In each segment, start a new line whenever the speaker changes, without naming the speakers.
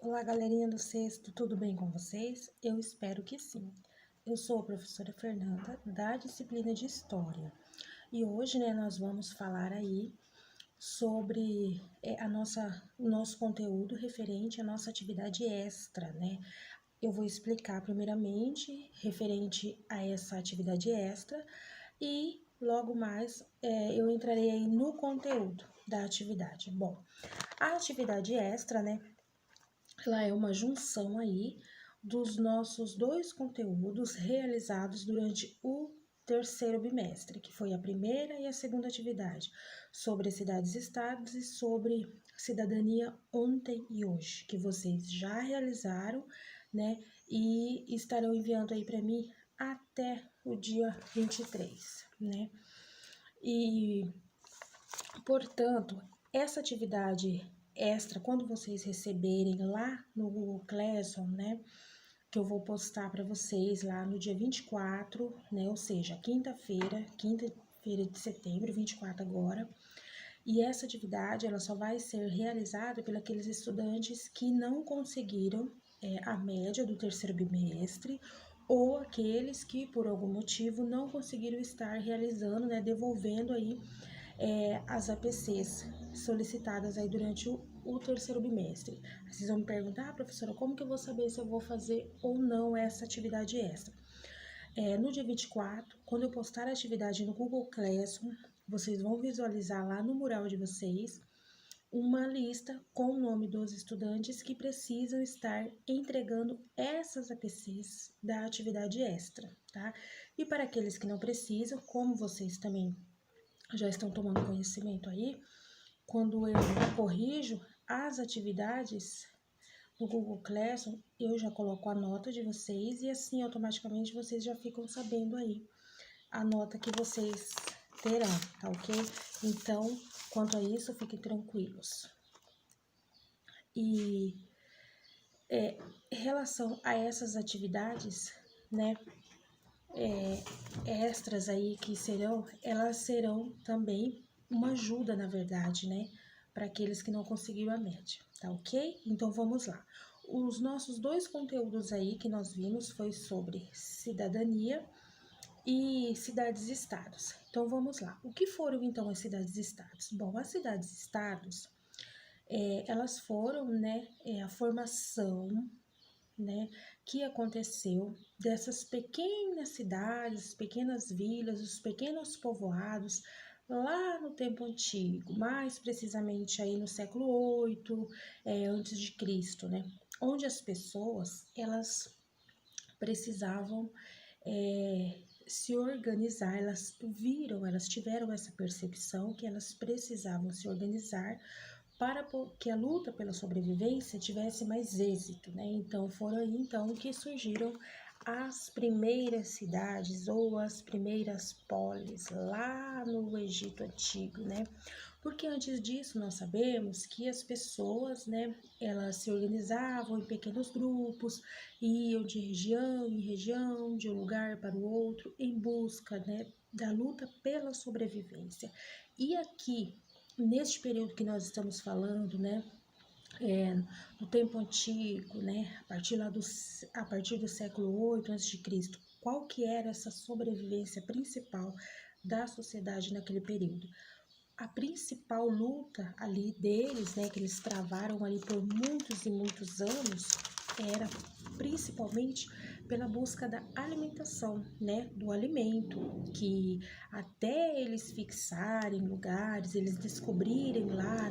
Olá, galerinha do sexto, tudo bem com vocês? Eu espero que sim. Eu sou a professora Fernanda, da disciplina de História. E hoje, nós vamos falar aí sobre o nosso conteúdo referente à nossa atividade extra, né? Eu vou explicar primeiramente referente a essa atividade extra e logo mais eu entrarei aí no conteúdo da atividade. Bom, a atividade extra, ela é uma junção aí dos nossos dois conteúdos realizados durante o terceiro bimestre, que foi a primeira e a segunda atividade, sobre cidades-estados e sobre cidadania ontem e hoje, que vocês já realizaram, e estarão enviando aí para mim até o dia 23, E, portanto, essa atividade extra, quando vocês receberem lá no Google Classroom, que eu vou postar para vocês lá no dia 24, ou seja, quinta-feira de setembro, 24 agora. E essa atividade, ela só vai ser realizada por aqueles estudantes que não conseguiram a média do terceiro bimestre ou aqueles que, por algum motivo, não conseguiram estar realizando, devolvendo aí as APCs solicitadas aí durante o terceiro bimestre. Vocês vão me perguntar, professora, como que eu vou saber se eu vou fazer ou não essa atividade extra? No dia 24, quando eu postar a atividade no Google Classroom, vocês vão visualizar lá no mural de vocês uma lista com o nome dos estudantes que precisam estar entregando essas APCs da atividade extra, tá? E para aqueles que não precisam, como vocês também já estão tomando conhecimento aí, quando eu corrijo as atividades no Google Classroom, eu já coloco a nota de vocês e assim automaticamente vocês já ficam sabendo aí a nota que vocês terão, tá ok? Então, quanto a isso, fiquem tranquilos. E em relação a essas atividades, extras aí que elas serão também uma ajuda, na verdade, para aqueles que não conseguiram a média, tá ok? Então, vamos lá. Os nossos dois conteúdos aí que nós vimos foi sobre cidadania e cidades-estados. Então, vamos lá. O que foram, então, as cidades-estados? Bom, as cidades-estados, elas foram, a formação, que aconteceu dessas pequenas cidades, pequenas vilas, os pequenos povoados, lá no tempo antigo, mais precisamente aí no século VIII, antes de Cristo, onde as pessoas, elas precisavam se organizar, elas tiveram essa percepção que elas precisavam se organizar para que a luta pela sobrevivência tivesse mais êxito, Então, foram aí, então, que surgiram as primeiras cidades ou as primeiras polis lá no Egito Antigo, Porque antes disso, nós sabemos que as pessoas, elas se organizavam em pequenos grupos, iam de região em região, de um lugar para o outro, em busca, da luta pela sobrevivência. E aqui, neste período que nós estamos falando, no tempo antigo, a partir do século VIII a.C., qual que era essa sobrevivência principal da sociedade naquele período? A principal luta ali deles, que eles travaram ali por muitos e muitos anos, era principalmente pela busca da alimentação, do alimento, que até eles fixarem lugares, eles descobrirem lá,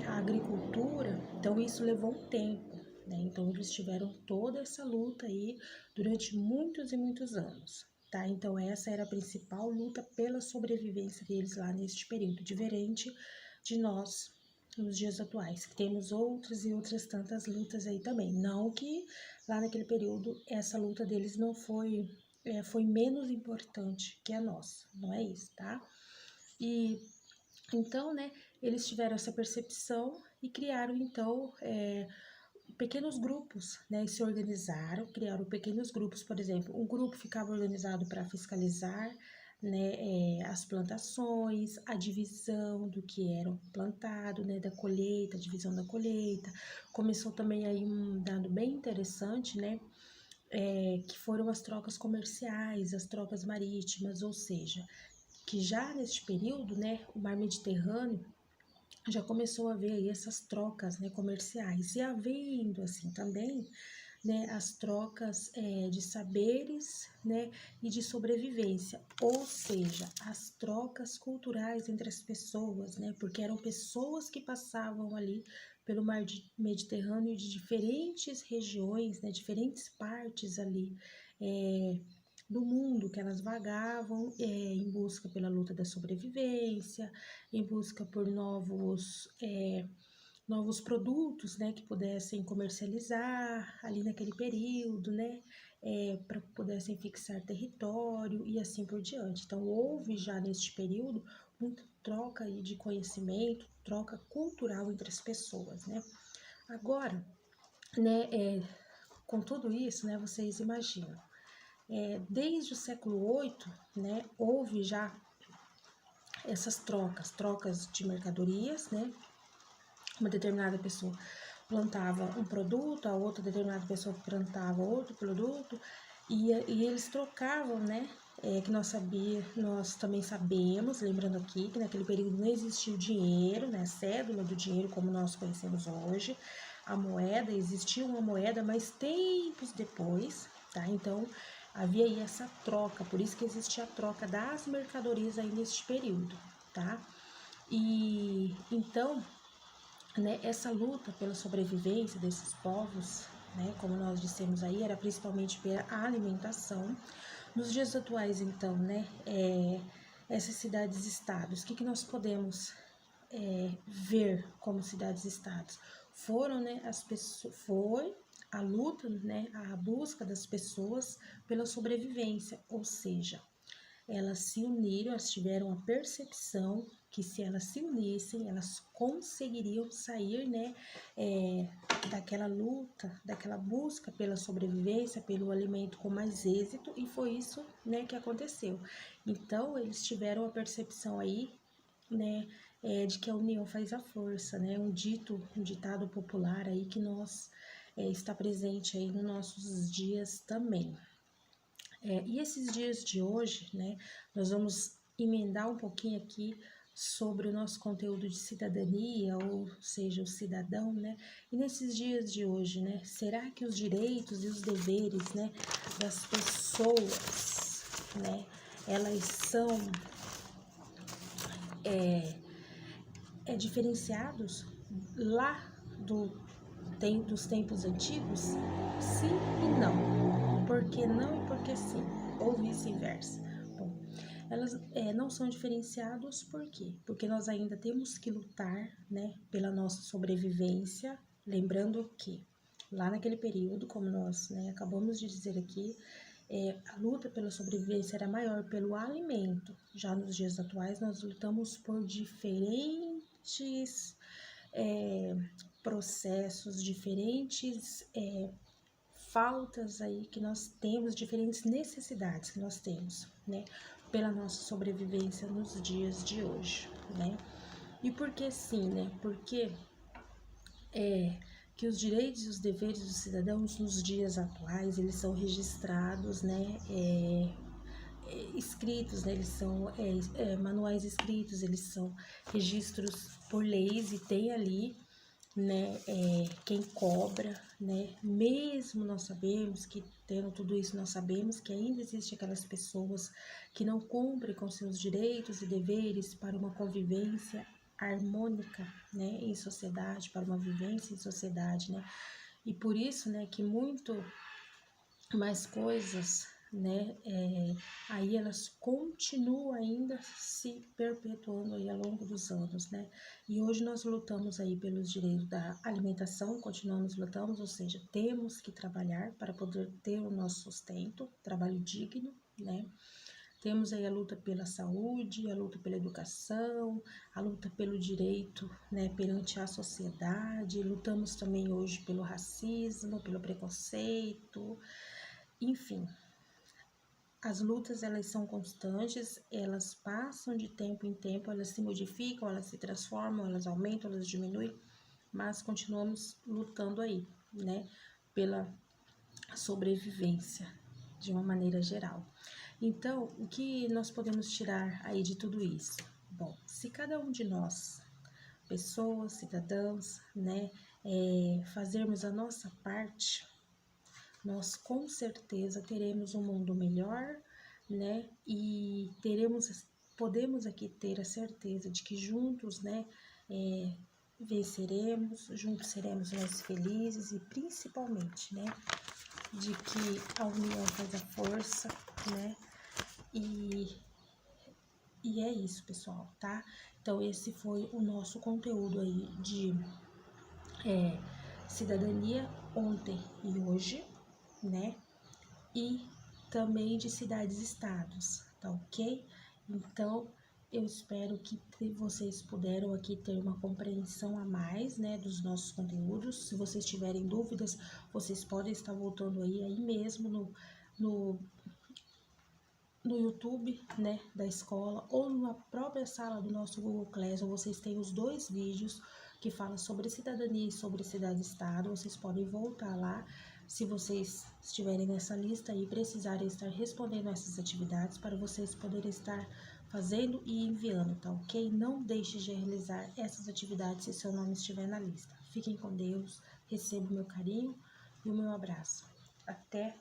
a agricultura, então isso levou um tempo, então eles tiveram toda essa luta aí durante muitos e muitos anos. Tá? Então, essa era a principal luta pela sobrevivência deles lá neste período, diferente de nós nos dias atuais, que temos outras e outras tantas lutas aí também. Não que lá naquele período essa luta deles não foi menos importante que a nossa, não é isso, tá? E então, eles tiveram essa percepção e criaram, então, pequenos grupos, se organizaram, criaram pequenos grupos, por exemplo, um grupo ficava organizado para fiscalizar né, as plantações, a divisão do que era plantado, né, da colheita, a divisão da colheita. Começou também aí um dado bem interessante, né, que foram as trocas comerciais, as trocas marítimas, ou seja, que já neste período, né, o mar Mediterrâneo já começou a haver aí essas trocas, né, comerciais, e havendo assim também, né, as trocas de saberes, né, e de sobrevivência, ou seja, as trocas culturais entre as pessoas, né, porque eram pessoas que passavam ali pelo mar Mediterrâneo de diferentes regiões, né, diferentes partes ali do mundo, que elas vagavam em busca pela luta da sobrevivência, em busca por novos produtos, né, que pudessem comercializar ali naquele período, né, para que pudessem fixar território e assim por diante. Então, houve já neste período muita troca aí de conhecimento, troca cultural entre as pessoas, né. Agora, né, com tudo isso, né, vocês imaginam, desde o século VIII, né, houve já essas trocas de mercadorias, né, uma determinada pessoa plantava um produto, a outra determinada pessoa plantava outro produto, e eles trocavam, né? Que nós também sabemos, lembrando aqui, que naquele período não existia o dinheiro, né? Cédula do dinheiro como nós conhecemos hoje, a moeda, existia uma moeda, mas tempos depois, tá? Então, havia aí essa troca, por isso que existia a troca das mercadorias aí neste período, tá? E então, né, essa luta pela sobrevivência desses povos, né, como nós dissemos aí, era principalmente pela alimentação. Nos dias atuais, então, né, essas cidades-estados, o que nós podemos ver como cidades-estados? Foram, né, as pessoas, foi a luta, né, a busca das pessoas pela sobrevivência, ou seja, elas se uniram, elas tiveram a percepção que se elas se unissem, elas conseguiriam sair, né, daquela luta, daquela busca pela sobrevivência, pelo alimento com mais êxito, e foi isso, né, que aconteceu. Então, eles tiveram a percepção aí, né, de que a união faz a força, né, um ditado popular aí que nós está presente aí nos nossos dias também. E esses dias de hoje, né, nós vamos emendar um pouquinho aqui sobre o nosso conteúdo de cidadania, ou seja, o cidadão, né? E nesses dias de hoje, né, será que os direitos e os deveres, né, das pessoas, né, elas são diferenciados lá dos tempos antigos? Sim e não. Por que não e por que sim? Ou vice-versa. Bom, elas não são diferenciados por quê? Porque nós ainda temos que lutar, né, pela nossa sobrevivência, lembrando que lá naquele período, como nós, né, acabamos de dizer aqui, a luta pela sobrevivência era maior pelo alimento. Já nos dias atuais, nós lutamos por diferentes processos, diferentes faltas aí que nós temos, diferentes necessidades que nós temos, né, pela nossa sobrevivência nos dias de hoje, né? E por que sim, né? Porque que os direitos e os deveres dos cidadãos nos dias atuais, eles são registrados, né, escritos, né, eles são manuais escritos, eles são registros por leis e tem ali, né, quem cobra, né, mesmo nós sabemos que tendo tudo isso, nós sabemos que ainda existe aquelas pessoas que não cumprem com seus direitos e deveres para uma convivência harmônica, né, em sociedade, para uma vivência em sociedade, né, e por isso, né, que muito mais coisas, né, aí elas continuam ainda se perpetuando aí ao longo dos anos, né, e hoje nós lutamos aí pelos direitos da alimentação, continuamos lutando, ou seja, temos que trabalhar para poder ter o nosso sustento, trabalho digno, né, temos aí a luta pela saúde, a luta pela educação, a luta pelo direito, né, perante a sociedade, lutamos também hoje pelo racismo, pelo preconceito, enfim, as lutas, elas são constantes, elas passam de tempo em tempo, elas se modificam, elas se transformam, elas aumentam, elas diminuem, mas continuamos lutando aí, né, pela sobrevivência, de uma maneira geral. Então, o que nós podemos tirar aí de tudo isso? Bom, se cada um de nós, pessoas, cidadãos, né, fazermos a nossa parte, nós com certeza teremos um mundo melhor, né, e podemos aqui ter a certeza de que juntos, né, venceremos, juntos seremos mais felizes e principalmente, né, de que a união faz a força, né, e é isso, pessoal, tá? Então, esse foi o nosso conteúdo aí de cidadania ontem e hoje, né? E também de cidades e estados, tá ok? Então, eu espero que vocês puderam aqui ter uma compreensão a mais, né, dos nossos conteúdos. Se vocês tiverem dúvidas, vocês podem estar voltando aí mesmo no YouTube, né, da escola, ou na própria sala do nosso Google Classroom, vocês têm os 2 vídeos que falam sobre cidadania e sobre cidade-estado. Vocês podem voltar lá, se vocês estiverem nessa lista e precisarem estar respondendo essas atividades, para vocês poderem estar fazendo e enviando, tá ok? Não deixe de realizar essas atividades se seu nome estiver na lista. Fiquem com Deus, receba o meu carinho e o meu abraço. Até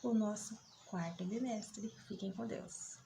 o nosso quarto bimestre. Fiquem com Deus.